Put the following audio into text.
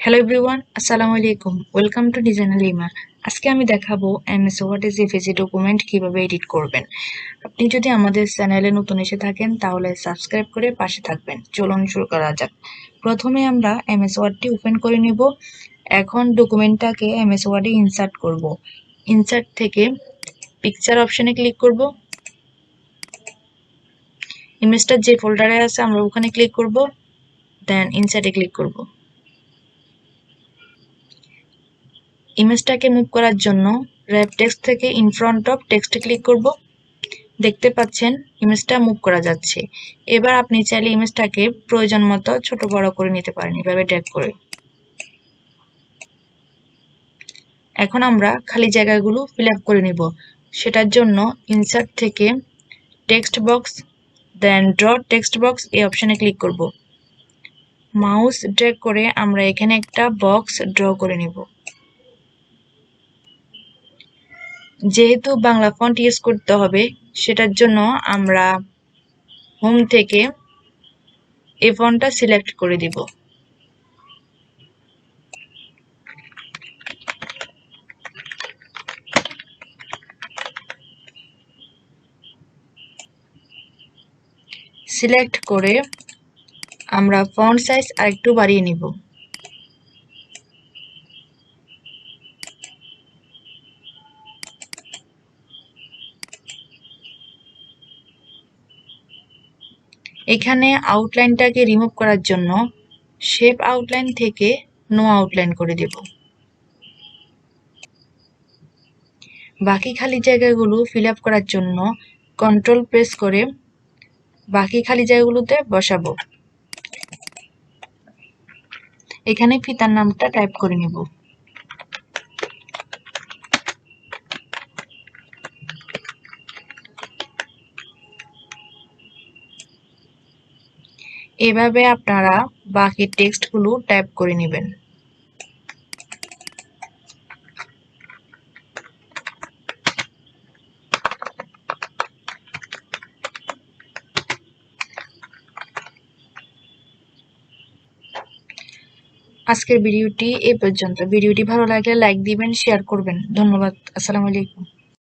Hello everyone, আসসালামু আলাইকুম। Welcome to designer lima. আজকে আমি দেখাবো এমএস ওয়ার্ডে জেপিজি ডকুমেন্ট কিভাবে এডিট করবেন। আপনি যদি আমাদের চ্যানেলে নতুন এসে থাকেন তাহলে সাবস্ক্রাইব করে পাশে থাকবেন। চলুন শুরু করা যাক। প্রথমে আমরা এমএস ওয়ার্ডটি ওপেন করে নিব। এখন ডকুমেন্টটাকে এমএস ওয়ার্ডে ইনসার্ট করব। ইনসার্ট থেকে পিকচার অপশনে ক্লিক করব। ইমেজটা যে ফোল্ডারে আছে আমরা ওখানে ক্লিক করব, দেন ইনসার্টে ক্লিক করব। ইমেজটাকে মুভ করার জন্য র্যাপ টেক্সট থেকে ইন ফ্রন্ট অফ টেক্সটে ক্লিক করব। দেখতে পাচ্ছেন ইমেজটা মুভ করা যাচ্ছে। এবার আপনি চাইলে ইমেজটাকে প্রয়োজন মতো ছোট বড় করে নিতে পারেন, এভাবে ড্র্যাগ করে। এখন আমরা খালি জায়গাগুলো ফিল আপ করে নিব। সেটার জন্য ইনসার্ট থেকে টেক্সট বক্স, দেন ড্র টেক্সট বক্স এই অপশনে ক্লিক করব। মাউস ড্র্যাগ করে আমরা এখানে একটা বক্স ড্র করে নিব। যেহেতু বাংলা ফন্ট ইউজ করতে হবে, সেটার জন্য আমরা হোম থেকে এই ফন্টটা সিলেক্ট করে দিব। সিলেক্ট করে আমরা ফন্ট সাইজ আরেকটু বাড়িয়ে নিব। এখানে আউটলাইনটাকে রিমুভ করার জন্য শেপ আউটলাইন থেকে নো আউটলাইন করে দেব। বাকি খালি জায়গাগুলো ফিল আপ করার জন্য কন্ট্রোল প্রেস করে বাকি খালি জায়গাগুলোতে বসাবো। এখানে ফিতার নামটা টাইপ করে নিব। এভাবে আপনারা বাকি টেক্সটগুলো টাইপ করে নেবেন। আজকের ভিডিওটি এই পর্যন্ত। ভিডিওটি ভালো লাগলে লাইক দিবেন, শেয়ার করবেন। ধন্যবাদ। আসসালামু আলাইকুম।